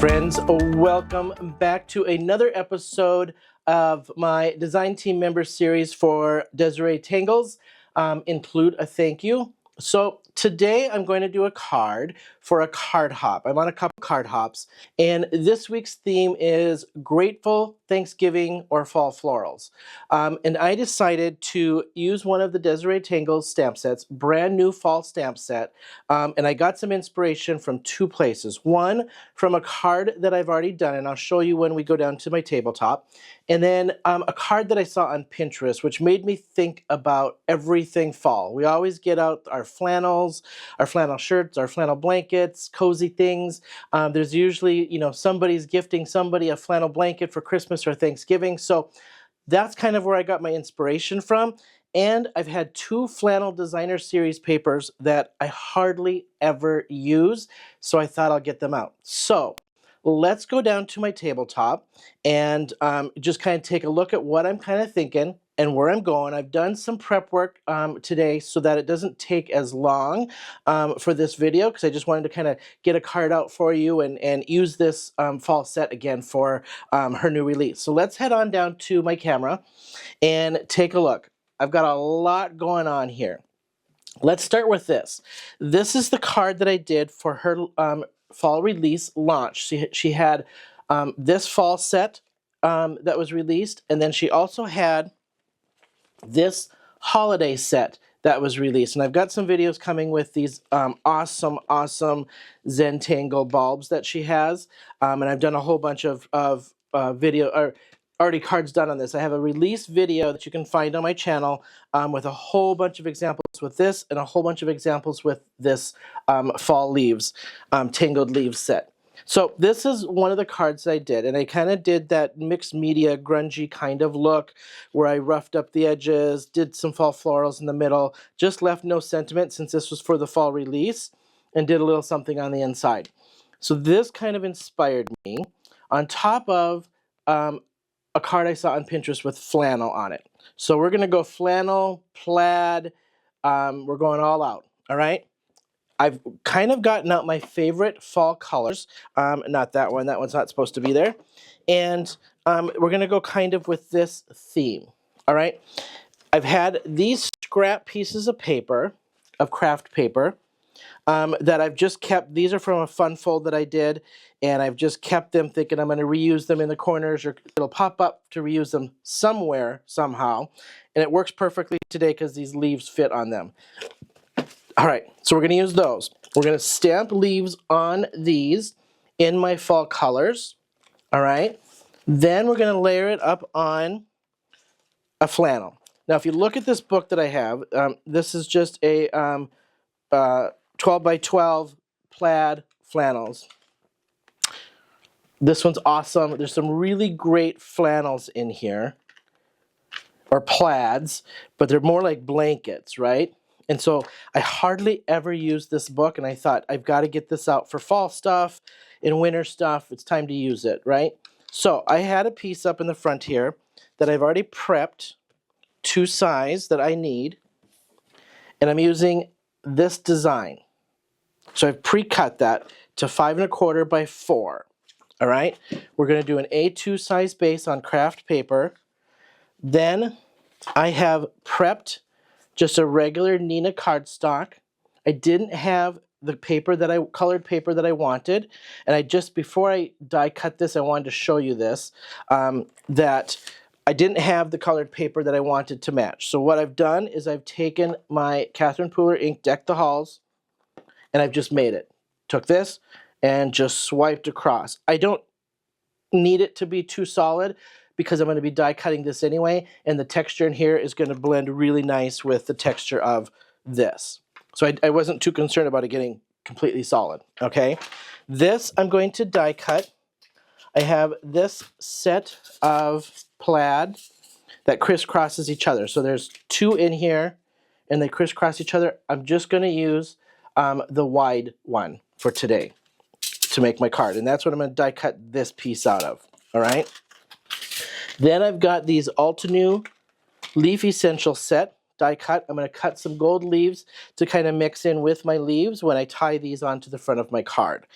Friends, welcome back to another episode of my design team member series for Desiree Tangles. Include a thank you. So today I'm going to do a card for a card hop. I'm on a couple card hops, and this week's theme is Grateful, Thanksgiving, or Fall Florals. And I decided to use one of the Desiree Tangles stamp sets, brand new fall stamp set, and I got some inspiration from two places. One, from a card that I've already done, and I'll show you when we go down to my tabletop. And then a card that I saw on Pinterest, which made me think about everything fall. We always get out our flannels, our flannel shirts, our flannel blankets, cozy things. There's usually, somebody's gifting somebody a flannel blanket for Christmas or Thanksgiving. So that's kind of where I got my inspiration from. And I've had two flannel designer series papers that I hardly ever use, so I thought I'll get them out. So let's go down to my tabletop and just kind of take a look at what I'm kind of thinking and where I'm going. I've done some prep work today so that it doesn't take as long for this video, because I just wanted to kind of get a card out for you and use this fall set again for her new release. So let's head on down to my camera and take a look. I've got a lot going on here. Let's start with this. This is the card that I did for her fall release launch. She had this fall set that was released, and then she also had this holiday set that was released. And I've got some videos coming with these awesome Zentangle bulbs that she has. And I've done a whole bunch of already cards done on this. I have a release video that you can find on my channel with a whole bunch of examples with this and a whole bunch of examples with this fall leaves, tangled leaves set. So this is one of the cards I did, and I kind of did that mixed media grungy kind of look where I roughed up the edges, did some fall florals in the middle, just left no sentiment since this was for the fall release, and did a little something on the inside. So this kind of inspired me on top of a card I saw on Pinterest with flannel on it. So we're going to go flannel, plaid, we're going all out, all right? I've kind of gotten out my favorite fall colors. Not that one. That one's not supposed to be there. And we're going to go kind of with this theme. All right. I've had these scrap pieces of paper, of craft paper, that I've just kept. These are from a fun fold that I did, and I've just kept them thinking I'm going to reuse them in the corners, or it'll pop up to reuse them somewhere, somehow. And it works perfectly today because these leaves fit on them. All right, so we're going to use those. We're going to stamp leaves on these in my fall colors. All right. Then we're going to layer it up on a flannel. Now, if you look at this book that I have, this is just a 12 by 12 plaid flannels. This one's awesome. There's some really great flannels in here, or plaids, but they're more like blankets, right? And so I hardly ever use this book, and I thought, I've got to get this out for fall stuff and winter stuff. It's time to use it, right? So I had a piece up in the front here that I've already prepped to size that I need, and I'm using this design. So I've pre-cut that to 5 1/4 by 4. All right? We're going to do an A2 size base on craft paper. Then I have prepped just a regular Nina cardstock. I didn't have the paper that colored paper that I wanted, and before I die cut this, I wanted to show you this, that I didn't have the colored paper that I wanted to match. So what I've done is I've taken my Catherine Pooler ink Deck the Halls, and I've just made it. Took this and just swiped across. I don't need it to be too solid, because I'm going to be die cutting this anyway, and the texture in here is going to blend really nice with the texture of this. So I wasn't too concerned about it getting completely solid, okay? This I'm going to die cut. I have this set of plaid that crisscrosses each other. So there's 2 in here, and they crisscross each other. I'm just going to use the wide one for today to make my card, and that's what I'm going to die cut this piece out of, all right? Then I've got these Altenew Leaf Essential set die cut. I'm going to cut some gold leaves to kind of mix in with my leaves when I tie these onto the front of my card.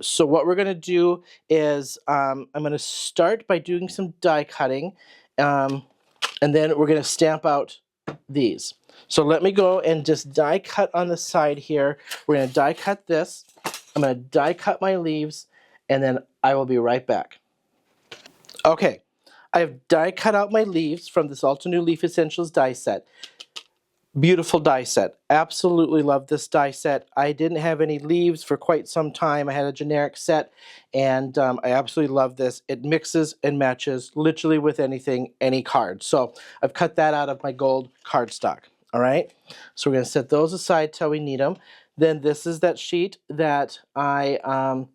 So what we're going to do is I'm going to start by doing some die cutting, and then we're going to stamp out these. So let me go and just die cut on the side here. We're going to die cut this. I'm going to die cut my leaves, and then I will be right back. Okay, I have die cut out my leaves from this Alta New Leaf Essentials die set. Beautiful die set. Absolutely love this die set. I didn't have any leaves for quite some time. I had a generic set, and I absolutely love this. It mixes and matches literally with anything, any card. So I've cut that out of my gold cardstock. All right, so we're going to set those aside till we need them. Then this is that sheet that I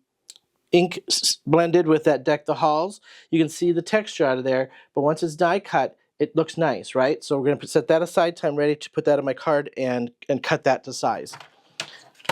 ink blended with that Deck the Halls. You can see the texture out of there, but once it's die cut, it looks nice, right? So we're going to set that aside till I'm ready to put that on my card and cut that to size.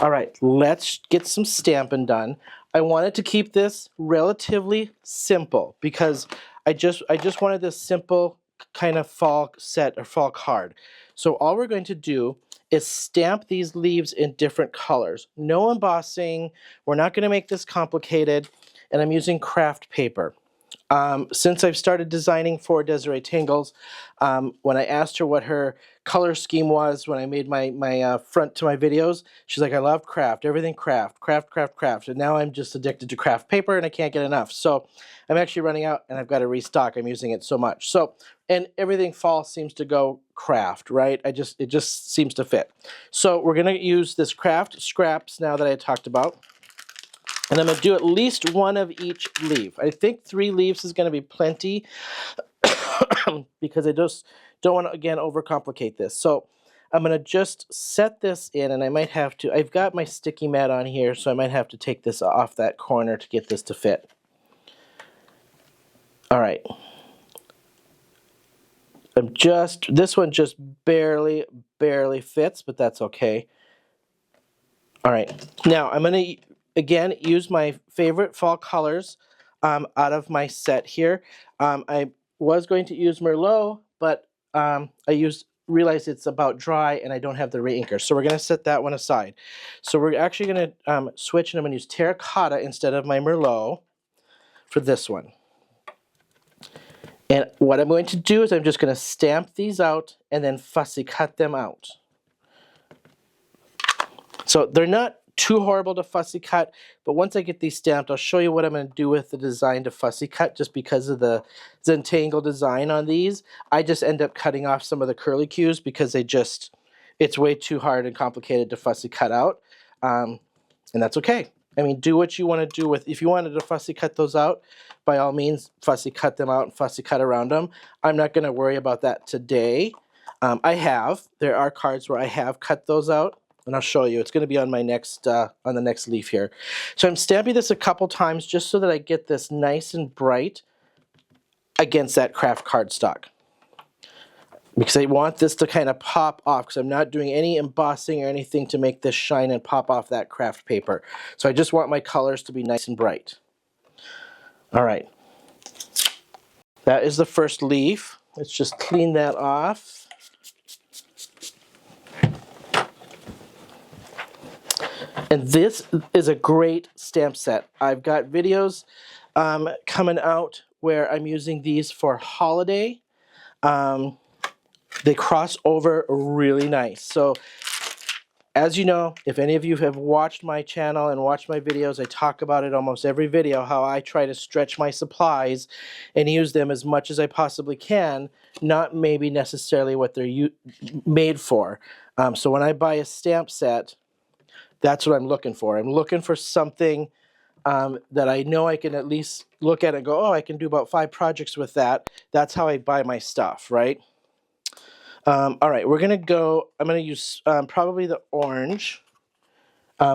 All right, let's get some stamping done. I wanted to keep this relatively simple because I just wanted this simple kind of fall set or fall card. So all we're going to do is stamp these leaves in different colors. No embossing. We're not going to make this complicated, and I'm using craft paper. Since I've started designing for Desiree Tangles, when I asked her what her color scheme was when I made my front to my videos, she's like, I love craft, everything craft, craft, craft, craft. And now I'm just addicted to craft paper and I can't get enough. So I'm actually running out and I've got to restock. I'm using it so much. So, and everything fall seems to go craft, right? It just seems to fit. So we're going to use this craft scraps now that I talked about. And I'm going to do at least one of each leaf. I think 3 leaves is going to be plenty because I just don't want to, again, overcomplicate this. So I'm going to just set this in, and I might have to, I've got my sticky mat on here, so I might have to take this off that corner to get this to fit. All right. This one just barely fits, but that's okay. All right. Now I'm going to again use my favorite fall colors out of my set here. I was going to use Merlot, but I realized it's about dry and I don't have the reinker. So we're going to set that one aside. So we're actually going to switch, and I'm going to use terracotta instead of my Merlot for this one. And what I'm going to do is I'm just going to stamp these out and then fussy cut them out. So they're not too horrible to fussy cut, but once I get these stamped, I'll show you what I'm going to do with the design to fussy cut. Just because of the Zentangle design on these, I just end up cutting off some of the curly cues because it's way too hard and complicated to fussy cut out, and that's okay. I mean, do what you want to do with. If you wanted to fussy cut those out, by all means, fussy cut them out and fussy cut around them. I'm not going to worry about that today. There are cards where I have cut those out, and I'll show you. It's going to be on my next on the next leaf here. So I'm stamping this a couple times just so that I get this nice and bright against that craft cardstock, because I want this to kind of pop off, because I'm not doing any embossing or anything to make this shine and pop off that craft paper. So I just want my colors to be nice and bright. All right. That is the first leaf. Let's just clean that off. And this is a great stamp set. I've got videos coming out where I'm using these for holiday. They cross over really nice. So as you know, if any of you have watched my channel and watched my videos, I talk about it almost every video, how I try to stretch my supplies and use them as much as I possibly can, not maybe necessarily what they're made for. So when I buy a stamp set, that's what I'm looking for. I'm looking for something that I know I can at least look at and go, oh, I can do about 5 projects with that. That's how I buy my stuff, right? All right, I'm going to use probably the orange.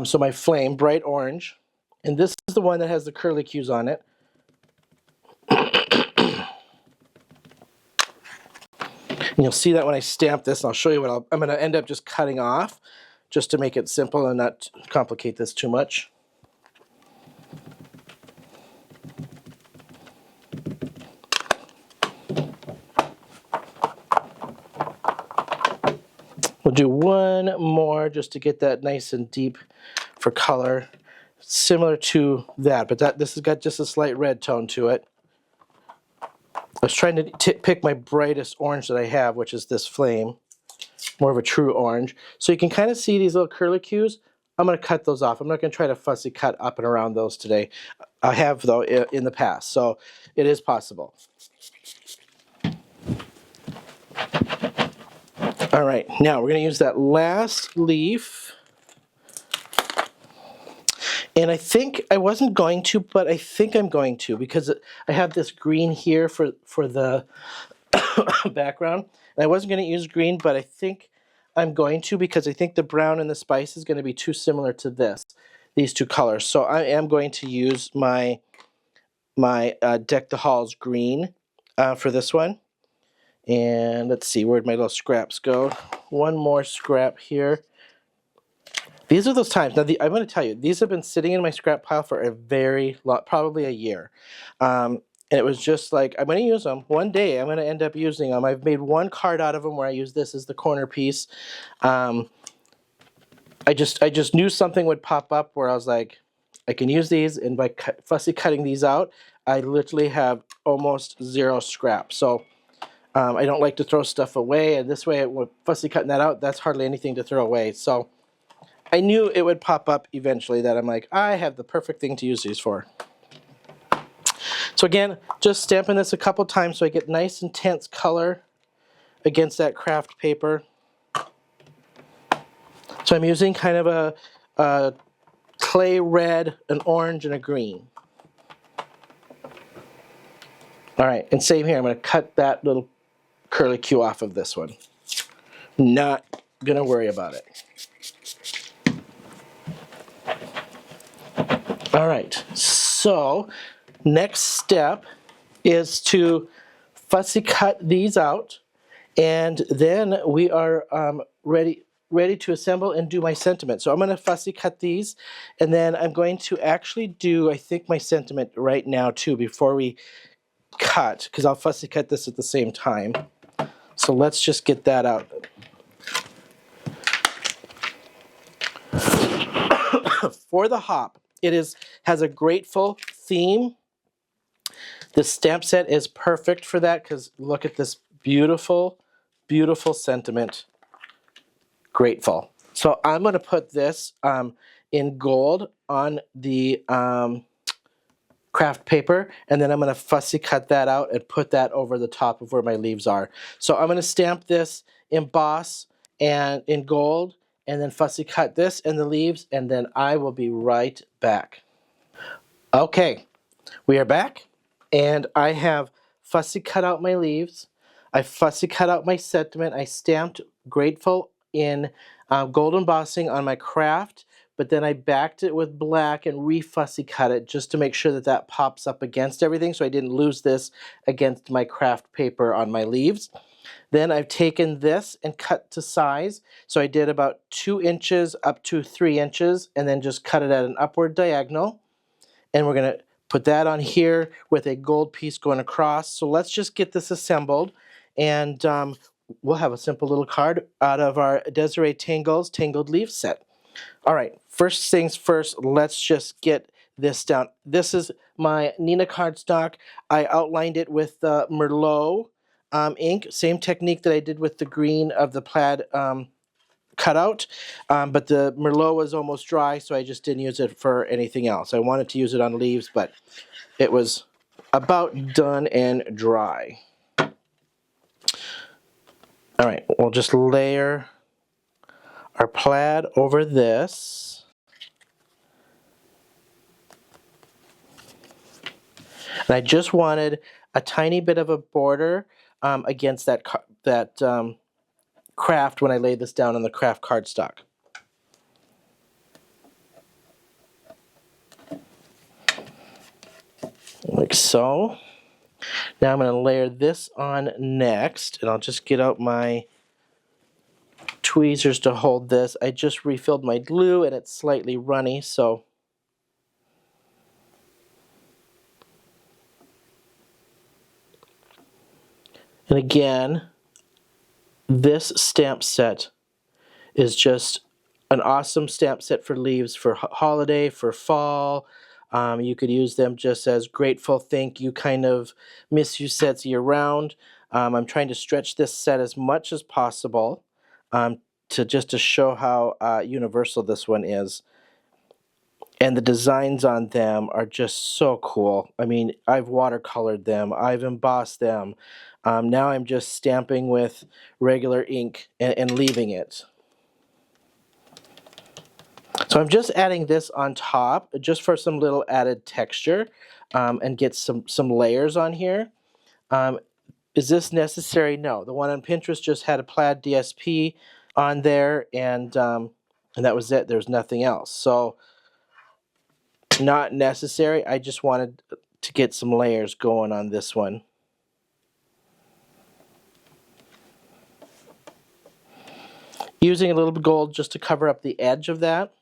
So my flame, bright orange. And this is the one that has the curly cues on it. And you'll see that when I stamp this, and I'll show you what I'm going to end up just cutting off, just to make it simple and not complicate this too much. We'll do one more just to get that nice and deep for color, similar to that, but this has got just a slight red tone to it. I was trying to pick my brightest orange that I have, which is this flame, more of a true orange. So you can kind of see these little curlicues. I'm going to cut those off. I'm not going to try to fussy cut up and around those today. I have, though, in the past, so it is possible. All right, now we're going to use that last leaf. And I think I wasn't going to, but I think I'm going to, because I have this green here for the background. And I wasn't going to use green, but I think I'm going to, because I think the brown and the spice is going to be too similar to these two colors. So I am going to use my Deck the Halls green for this one. And let's see, where'd my little scraps go? One more scrap here. These are those times. Now, I'm going to tell you, these have been sitting in my scrap pile for a very long, probably a year. And it was just like, I'm going to use them. One day, I'm going to end up using them. I've made one card out of them where I use this as the corner piece. I just knew something would pop up where I was like, I can use these, and by fussy cutting these out, I literally have almost zero scrap. So I don't like to throw stuff away, and this way, with fussy cutting that out, that's hardly anything to throw away. So I knew it would pop up eventually that I'm like, I have the perfect thing to use these for. So again, just stamping this a couple times so I get nice intense color against that craft paper. So I'm using kind of a clay red, an orange, and a green. All right, and same here. I'm going to cut that little curlicue off of this one. Not going to worry about it. All right, so next step is to fussy cut these out, and then we are ready to assemble and do my sentiment. So I'm going to fussy cut these, and then I'm going to actually do, I think, my sentiment right now too before we cut, because I'll fussy cut this at the same time. So let's just get that out. For the hop, it has a grateful theme. This stamp set is perfect for that, because look at this beautiful, beautiful sentiment. Grateful. So I'm going to put this in gold on the craft paper, and then I'm going to fussy cut that out and put that over the top of where my leaves are. So I'm going to stamp this, emboss, and in gold, and then fussy cut this and the leaves, and then I will be right back. Okay, we are back, and I have fussy cut out my leaves. I fussy cut out my sentiment. I stamped grateful in gold embossing on my craft, but then I backed it with black and re-fussy cut it just to make sure that that pops up against everything, so I didn't lose this against my craft paper on my leaves. Then I've taken this and cut to size. So I did about 2 inches up to 3 inches, and then just cut it at an upward diagonal. And we're going to put that on here with a gold piece going across. So let's just get this assembled, and we'll have a simple little card out of our Desiree Tangles Tangled Leaf set. All right, first things first, let's just get this down. This is my Neenah cardstock. I outlined it with the Merlot ink, same technique that I did with the green of the plaid cutout, but the Merlot was almost dry, so I just didn't use it for anything else. I wanted to use it on leaves, but it was about done and dry. All right, we'll just layer our plaid over this. And I just wanted a tiny bit of a border against that craft when I laid this down on the craft cardstock. Like so. Now I'm going to layer this on next, and I'll just get out my tweezers to hold this. I just refilled my glue, and it's slightly runny, so and again, this stamp set is just an awesome stamp set for leaves for holiday, for fall. You could use them just as grateful thank you kind of miss you sets year round. I'm trying to stretch this set as much as possible to show how universal this one is. And the designs on them are just so cool. I mean, I've watercolored them, I've embossed them. Now I'm just stamping with regular ink and leaving it. So I'm just adding this on top just for some little added texture and get some layers on here. Is this necessary? No. The one on Pinterest just had a plaid DSP on there, and that was it. There's nothing else. So not necessary. I just wanted to get some layers going on this one. Using a little gold just to cover up the edge of that,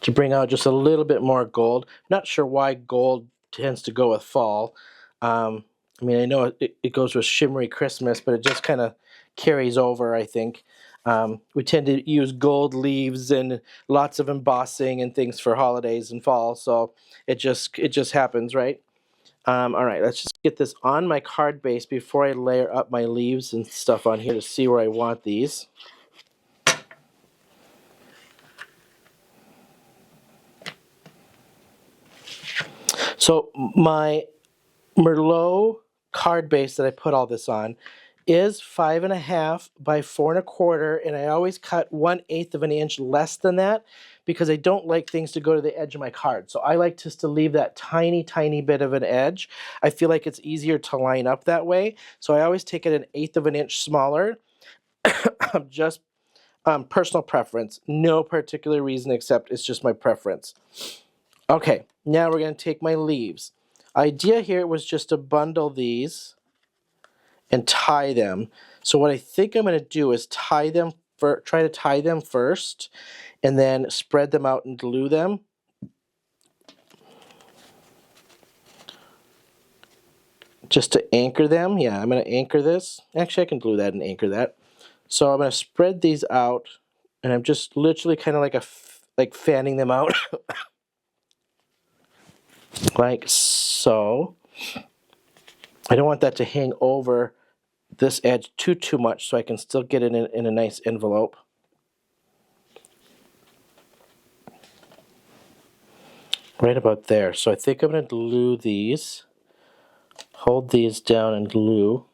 to bring out just a little bit more gold. Not sure why gold tends to go with fall. I mean, I know it goes with shimmery Christmas, but it just kind of carries over, I think. We tend to use gold leaves and lots of embossing and things for holidays and fall, so it just happens, right? All right, let's just get this on my card base before I layer up my leaves and stuff on here to see where I want these. So my Merlot card base that I put all this on is 5.5 by 4.25, and I always cut 1/8 of an inch less than that because I don't like things to go to the edge of my card. So I like just to leave that tiny, tiny bit of an edge. I feel like it's easier to line up that way. So I always take it 1/8 of an inch smaller. Just personal preference. No particular reason except it's just my preference. Okay, now we're going to take my leaves. Idea here was just to bundle these and tie them. So what I think I'm going to do is try to tie them first and then spread them out and glue them. Just to anchor them. Yeah, I'm going to anchor this. Actually, I can glue that and anchor that. So I'm going to spread these out, and I'm just literally kind of like fanning them out. Like so. I don't want that to hang over this edge too much, so I can still get it in a nice envelope. Right about there. So I think I'm going to glue these. Hold these down and glue.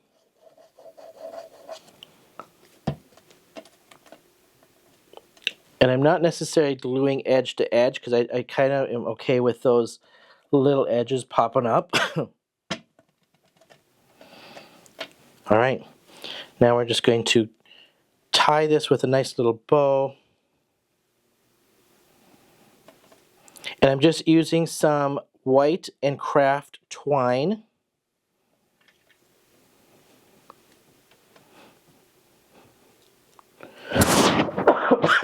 And I'm not necessarily gluing edge to edge because I kind of am okay with those little edges popping up. All right. Now we're just going to tie this with a nice little bow. And I'm just using some white and craft twine.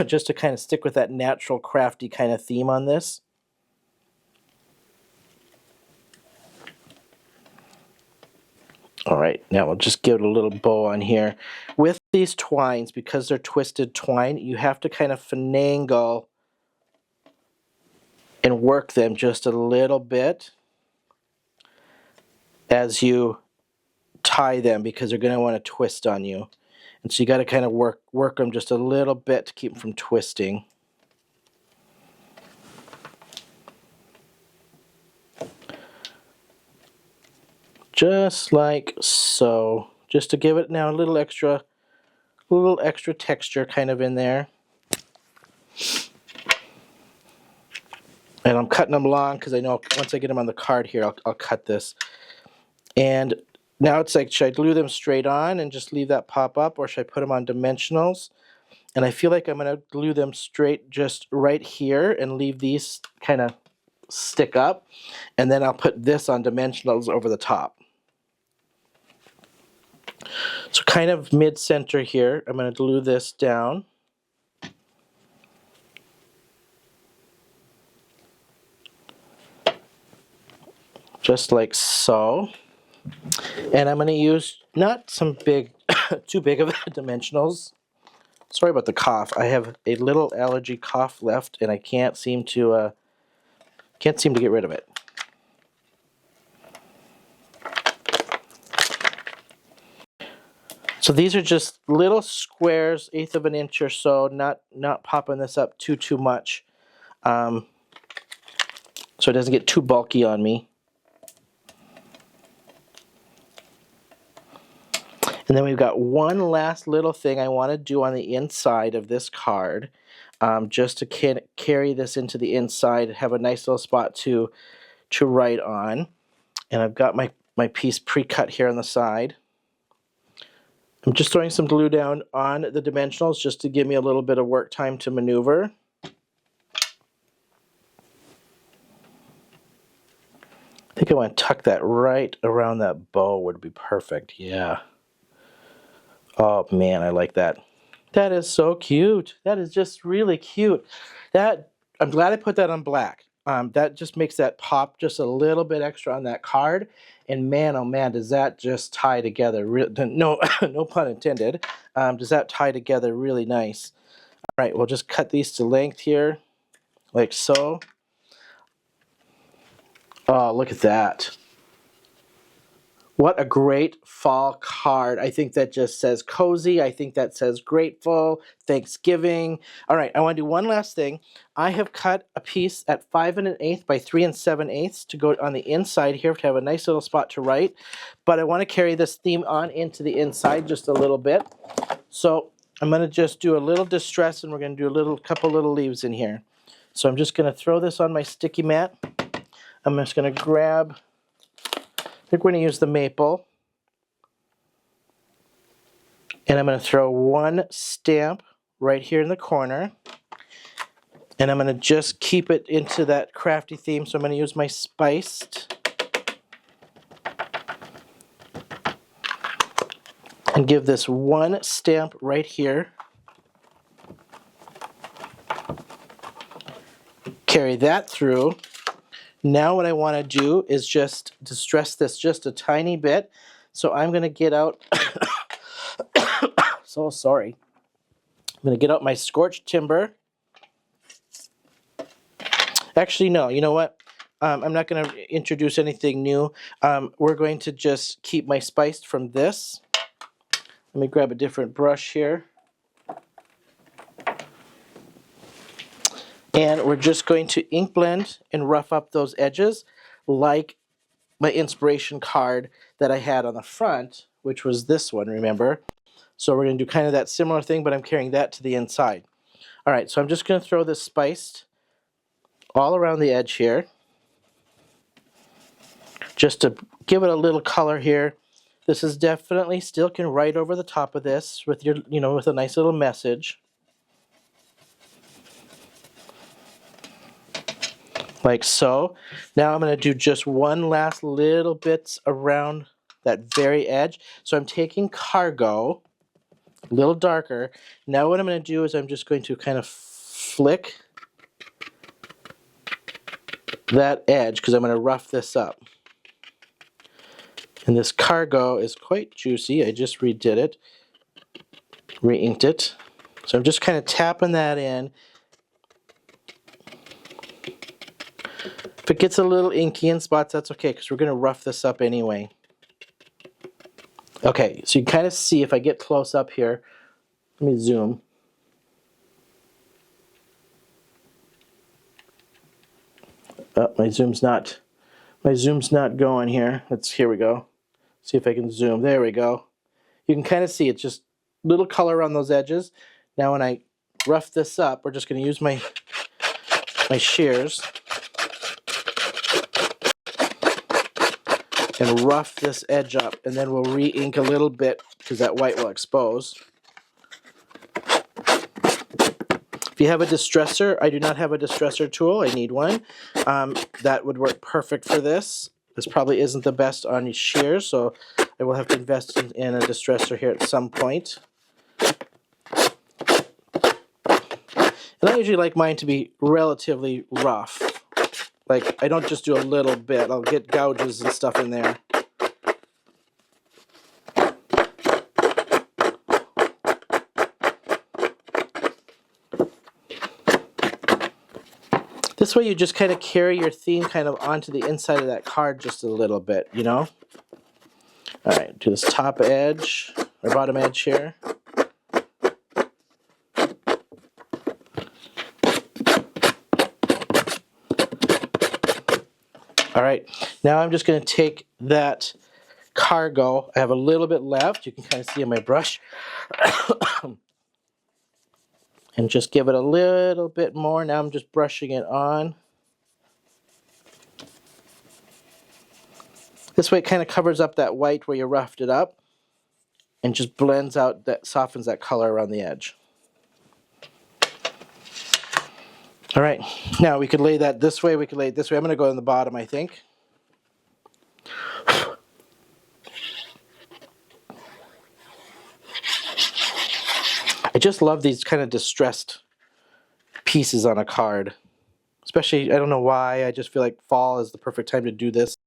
Just to kind of stick with that natural crafty kind of theme on this. All right, now we'll just give it a little bow on here. With these twines, because they're twisted twine, you have to kind of finagle and work them just a little bit as you tie them because they're going to want to twist on you. And so you got to kind of work them just a little bit to keep them from twisting. Just like so. Just to give it now a little extra texture kind of in there. And I'm cutting them long because I know once I get them on the card here, I'll cut this. And now it's like, should I glue them straight on and just leave that pop up, or should I put them on dimensionals? And I feel like I'm going to glue them straight just right here and leave these kind of stick up. And then I'll put this on dimensionals over the top. So kind of mid-center here, I'm going to glue this down. Just like so. And I'm going to use not some big, too big of dimensionals. Sorry about the cough. I have a little allergy cough left, and I can't seem to get rid of it. So these are just little squares, 1/8 of an inch or so, not popping this up too much, so it doesn't get too bulky on me. And then we've got one last little thing I want to do on the inside of this card, just to carry this into the inside, have a nice little spot to write on. And I've got my piece pre-cut here on the side. I'm just throwing some glue down on the dimensionals just to give me a little bit of work time to maneuver. I think I want to tuck that right around that bow would be perfect, yeah. Oh man, I like that. That is so cute. That is just really cute. I'm glad I put that on black. That just makes that pop just a little bit extra on that card. And man, oh man, does that just tie together. No, no pun intended. Does that tie together really nice. All right, we'll just cut these to length here, like so. Oh, look at that. What a great fall card. I think that just says cozy. I think that says grateful, Thanksgiving. All right, I want to do one last thing. I have cut a piece at 5 1/8 by 3 7/8 to go on the inside here to have a nice little spot to write. But I want to carry this theme on into the inside just a little bit. So I'm going to just do a little distress, and we're going to do a couple little leaves in here. So I'm just going to throw this on my sticky mat. I'm just going to grab... I think we're going to use the maple. And I'm going to throw one stamp right here in the corner. And I'm going to just keep it into that crafty theme. So I'm going to use my spiced. And give this one stamp right here. Carry that through. Now what I want to do is just distress this just a tiny bit. So I'm going to get out, so sorry. I'm going to get out my scorched timber. Actually, no, you know what? I'm not going to introduce anything new. We're going to just keep my spiced from this. Let me grab a different brush here. And we're just going to ink blend and rough up those edges like my inspiration card that I had on the front, which was this one, remember? So we're going to do kind of that similar thing, but I'm carrying that to the inside. All right, so I'm just going to throw this spiced all around the edge here, just to give it a little color here. This is definitely still can write over the top of this with your, with a nice little message. Like so. Now I'm going to do just one last little bits around that very edge. So I'm taking cargo, a little darker. Now what I'm going to do is I'm just going to kind of flick that edge because I'm going to rough this up. And this cargo is quite juicy. I just redid it, re-inked it. So I'm just kind of tapping that in. If it gets a little inky in spots, that's okay, because we're going to rough this up anyway. Okay, so you can kind of see if I get close up here. Let me zoom. Oh, my zoom's not going here. Here we go. See if I can zoom. There we go. You can kind of see it's just little color around those edges. Now when I rough this up, we're just going to use my shears and rough this edge up, and then we'll re-ink a little bit because that white will expose. If you have a distressor, I do not have a distressor tool. I need one. That would work perfect for this. This probably isn't the best on shears, so I will have to invest in a distressor here at some point. And I usually like mine to be relatively rough. Like, I don't just do a little bit. I'll get gouges and stuff in there. This way you just kind of carry your theme kind of onto the inside of that card just a little bit, you know? All right, do this top edge, or bottom edge here. All right, now I'm just going to take that cargo. I have a little bit left. You can kind of see on my brush. And just give it a little bit more. Now I'm just brushing it on. This way it kind of covers up that white where you roughed it up and just blends out, that softens that color around the edge. All right, now we could lay that this way, we could lay it this way. I'm going to go on the bottom, I think. I just love these kind of distressed pieces on a card. Especially, I don't know why, I just feel like fall is the perfect time to do this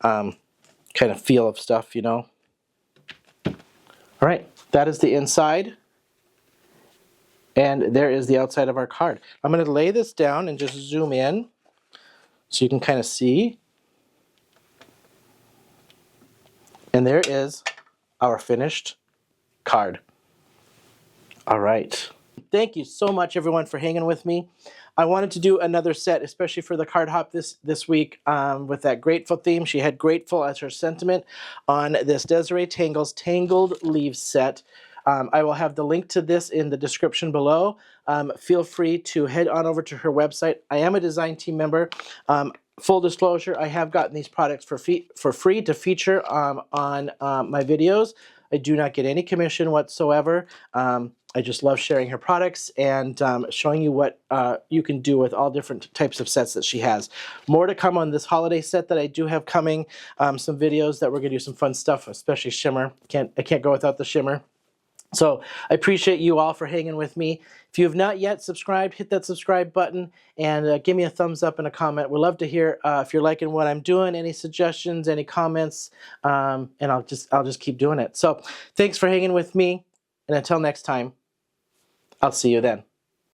kind of feel of stuff, you know. All right, that is the inside. And there is the outside of our card. I'm going to lay this down and just zoom in so you can kind of see. And there is our finished card. All right. Thank you so much, everyone, for hanging with me. I wanted to do another set, especially for the card hop this week, with that grateful theme. She had grateful as her sentiment on this Desiree Tangles Tangled Leaves set. I will have the link to this in the description below. Feel free to head on over to her website. I am a design team member. Full disclosure, I have gotten these products for free to feature on my videos. I do not get any commission whatsoever. I just love sharing her products and showing you what you can do with all different types of sets that she has. More to come on this holiday set that I do have coming. Some videos that we're going to do some fun stuff, especially shimmer. I can't go without the shimmer. So I appreciate you all for hanging with me. If you have not yet subscribed, hit that subscribe button and give me a thumbs up and a comment. We'd love to hear if you're liking what I'm doing, any suggestions, any comments, and I'll just keep doing it. So thanks for hanging with me, and until next time, I'll see you then.